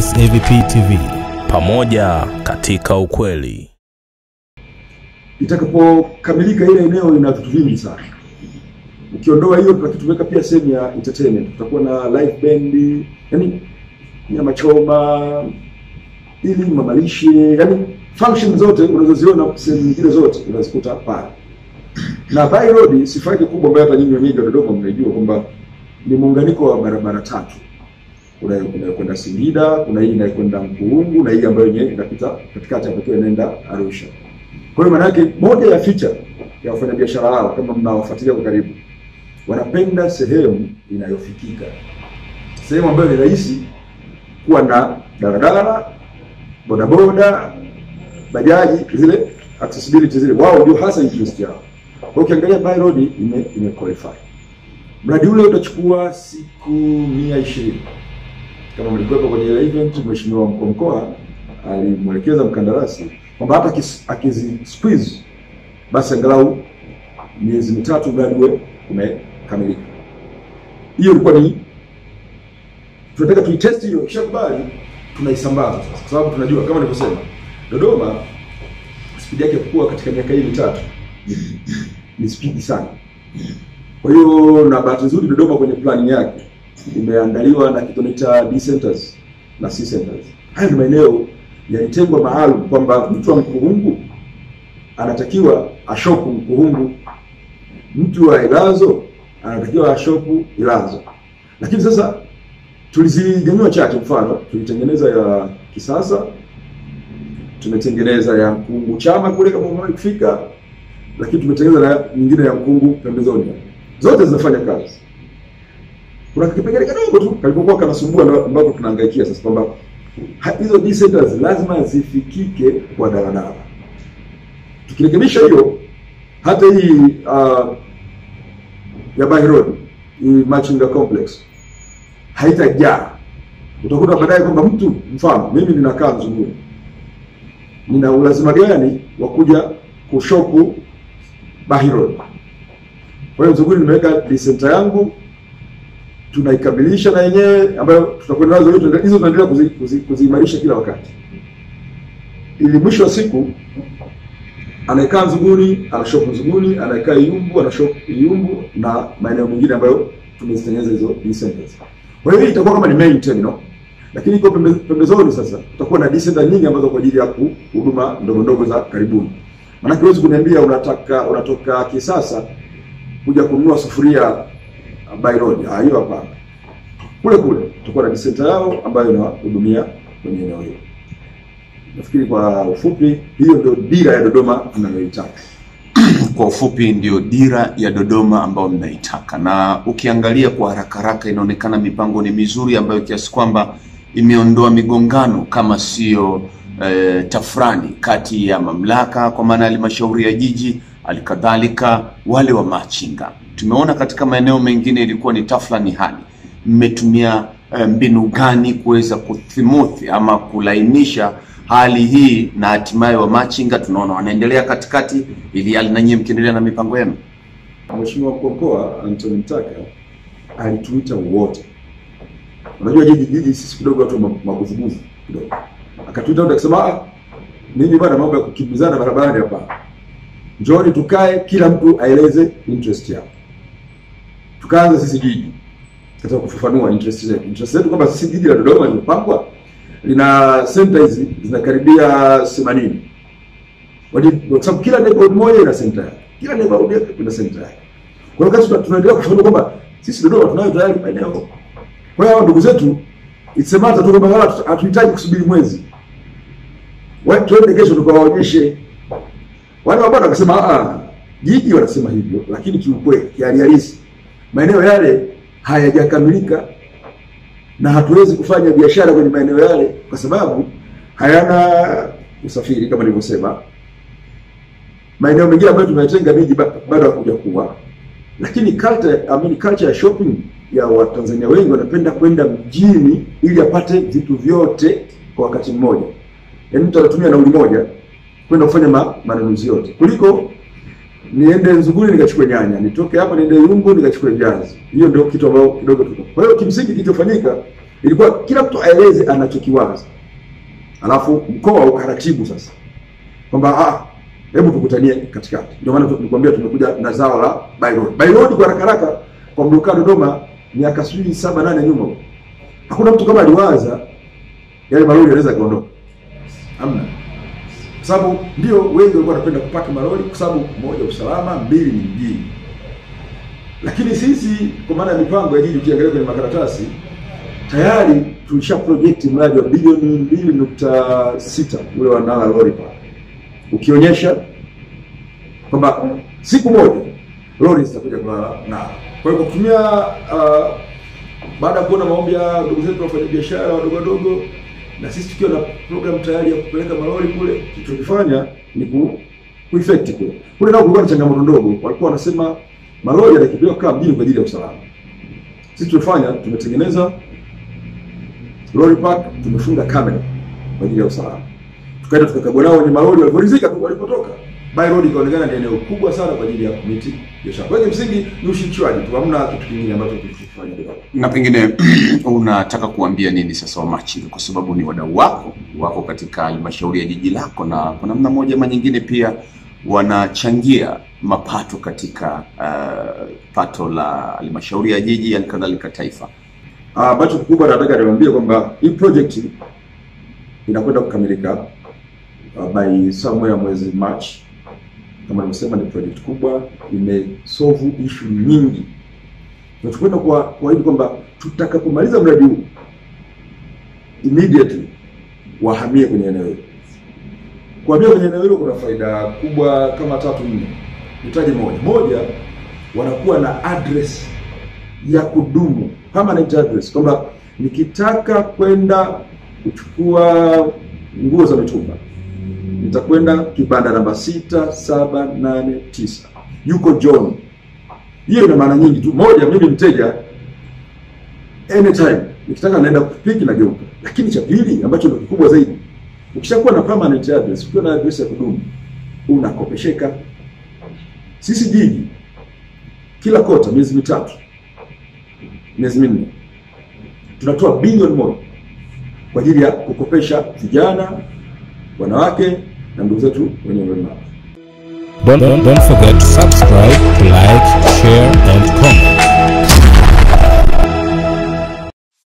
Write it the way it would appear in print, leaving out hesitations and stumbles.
SAVP TV, pamoja katika ukweli. Itakapokamilika ile eneo ina vitu vingi sana. Ukiondoa hiyo tunakitumeka pia sehemu ya entertainment. Tutakuwa na live band, yani nyama choma, ili mamalishe, yani function zote unazoziona sehemu nyingine zote unazikuta pale. Na By Road sifa yake kubwa ambayo hata nyinyi wenyewe Dodoma mnajua kwamba ni muunganiko wa barabara tatu. Kuna kwenda Singida, kuna hii inayokwenda Mkurungu na hii ambayo yenyewe inapita katikati hapo inaenda Arusha. Kwa hiyo maana yake moja ya feature ya wafanyabiashara hao, kama mnawafuatilia kwa karibu, wanapenda sehemu inayofikika. Sehemu ambayo ni rahisi kuwa na daladala, bodaboda, bajaji, zile accessibility zile. Wao ndio hasa interest yao. Kwa hiyo ukiangalia By Road ime qualify. Mradi ule utachukua siku 120. Kama mlikuwepo kwenye ile event, mheshimiwa mkuu wa mkoa alimwelekeza mkandarasi kwamba hata akizi squeeze basi angalau miezi mitatu mradi ule umekamilika. Hiyo ilikuwa ni tunataka tuitest hiyo, kisha kubali tunaisambaza sasa, kwa sababu tunajua kama nilivyosema Dodoma speed yake kukua katika miaka hii mitatu ni speed sana. Kwa hiyo na bahati nzuri Dodoma kwenye planning yake imeandaliwa na kitu tunaita D centers na C centers. Haya ni maeneo yalitengwa maalum kwamba mtu wa Mkurungu anatakiwa ashopu Mkurungu, mtu wa Ilazo anatakiwa ashopu Ilazo. Lakini sasa tuliziganywa chache. Mfano tulitengeneza ya kisasa, tumetengeneza ya Mkurungu chama kule kama umewahi kufika, lakini tumetengeneza na nyingine ya Mkurungu pembezoni. Zote zinafanya kazi. Kuna kipengele kidogo tu kalipokuwa kanasumbua ambapo tunahangaikia sasa kwamba hizo D centers lazima zifikike kwa daladala. Tukirekebisha hiyo, hata hii ya By Road, hii Machinga complex haitajaa. Utakuta baadaye kwamba mtu, mfano mimi ninakaa Nzuguni, nina ulazima gani wa kuja kushopu By Road? Kwa hiyo Nzuguni nimeweka D center yangu, tunaikamilisha na yenyewe ambayo tutakwenda nazo hizo tunaendelea kuziimarisha kila wakati. Ili mwisho wa siku anayekaa Nzuguni anashop Nzuguni, anayekaa Iyumbu anashop Iyumbu na maeneo mengine ambayo tumezitengeneza hizo D-centers. Kwa hiyo itakuwa kama ni main terminal, lakini iko pembezoni sasa tutakuwa na D-center nyingi ambazo kwa ajili ya huduma ndogo ndogo za karibuni. Maana huwezi kuniambia unatoka Kisasa kuja kununua sufuria By Road. Hiyo hapa. Kule tutakuwa na D-center yao ambayo inahudumia kwenye eneo hilo. Nafikiri kwa ufupi hiyo ndio dira ya Dodoma tunayoitaka. Kwa ufupi ndio dira ya Dodoma ambayo mnaitaka. Na ukiangalia kwa haraka inaonekana mipango ni mizuri ambayo kiasi kwamba imeondoa migongano kama sio tafrani kati ya mamlaka kwa maana halmashauri ya jiji, alikadhalika wale wa machinga. Tumeona katika maeneo mengine ilikuwa ni tafrani hali. Mmetumia mbinu gani kuweza kuthimuthi ama kulainisha hali hii na hatimaye wa machinga tunaona wanaendelea katikati ili hali na nyinyi mkiendelea na mipango yenu? Mheshimiwa mkuu wa mkoa Anthony Mtaka alituita wote. Unajua jiji sisi kidogo watu makuzuguzi kidogo. Akatuita wote akasema mimi bwana mambo ya kukimbizana barabarani hapa. Njooni tukae kila mtu aeleze interest yake. Tukaanza sisi jiji katika kufafanua interest zetu. Interest zetu kwamba sisi jiji la Dodoma limepangwa lina center hizi zinakaribia 80. Kwa sababu kila neighborhood moja ina center yake. Kila neighborhood ina center yake. Kwa hiyo kasi tunaendelea kufafanua kwamba sisi Dodoma tunayo tayari maeneo. Kwa hiyo ndugu zetu isemata tu kwamba hatuhitaji kusubiri mwezi. Watu tuende kesho tukawaonyeshe. Wale wabwana wakasema jiji wanasema hivyo, lakini kiukweli kihalisi maeneo yale hayajakamilika na hatuwezi kufanya biashara kwenye maeneo yale kwa sababu hayana usafiri kama nilivyosema. Maeneo mengine ambayo tumetenga miji bado hakuja kuwa, lakini culture ya shopping ya Watanzania wengi wanapenda kwenda mjini ili apate vitu vyote kwa wakati mmoja. Yaani mtu anatumia nauli moja kwenda kufanya manunuzi yote kuliko niende Nzuguni nikachukue nyanya, nitoke hapa niende Iyumbu nikachukue viazi. Hiyo ndio kitu ambao kidogo tuko. Kwa hiyo kimsingi kilichofanyika Ilikuwa kila mtu aeleze anachokiwaza. Alafu mkoa ukaratibu sasa. Kwamba hebu tukutanie katikati. Ndio maana tulikwambia tumekuja na zao la by road. By road kwa haraka kwa mdoka Dodoma miaka 7-8 nyuma. Hakuna mtu kama aliwaza yale malori yanaweza kuondoka. Hamna. Kwa sababu ndio wengi walikuwa wanapenda kupaki malori kwa sababu moja usalama, mbili ni mjini. Lakini sisi kwa maana ya mipango ya jiji ukiangalia kwenye makaratasi tayari tulisha project mradi wa bilioni 2.6 ule wa Nala Lori Park. Ukionyesha kwamba siku moja lori zitakuja kulala Nala. Kwa hiyo kutumia baada ya kuona maombi ya ndugu zetu wafanya biashara wadogo na sisi tukiwa na program tayari ya kupeleka malori kule, tulichofanya ni kueffect kule. Kule nao kulikuwa na changamoto ndogo. Walikuwa wanasema malori yanakimbiwa kama mjini kwa ajili ya usalama. Sisi tulifanya tumetengeneza lori park, tumefunga kamera kwa ajili ya usalama. Tukaenda tukakagua nao wenye malori waliporizika tu walipotoka. By road ikaonekana ni eneo kubwa sana kwa ajili ya kumiti biashara. Kwa hiyo msingi ni ushirikiaji tu, hamna kitu kingine ambacho tulifanya. Na pengine unataka kuambia nini sasa wamachinga, kwa sababu ni wadau wako katika halmashauri ya jiji lako, na kwa namna moja ama nyingine pia wanachangia mapato katika pato la halmashauri ya jiji alikadhalika taifa. Ambacho kikubwa nataka niwaambie kwamba hii project inakwenda kukamilika by somewhere mwezi March. Kama nimesema ni project kubwa, imesolve issue nyingi. Tunakwenda kuahidi kwamba tutakapomaliza mradi huu immediately wahamie kwenye eneo hilo. Kuhamia kwenye eneo hilo kuna faida kubwa kama 3-4. Nitaje moja, wanakuwa na address ya kudumu, permanent address, kwamba nikitaka kwenda kuchukua nguo za mitumba nitakwenda kibanda namba 6789 yuko John. Hiyo ina maana nyingi tu. Moja, mimi mteja anytime nikitaka naenda kupiki na geuka. Lakini cha pili ambacho ndio kikubwa zaidi, ukishakuwa na permanent address, ukiwa na address ya kudumu, unakopesheka. Sisi jiji kila kota miezi 3, miezi 4 tunatoa bilioni 1 kwa ajili ya kukopesha vijana, wanawake na ndugu zetu wenye ulemavu. Don't forget to subscribe, like, share and comment.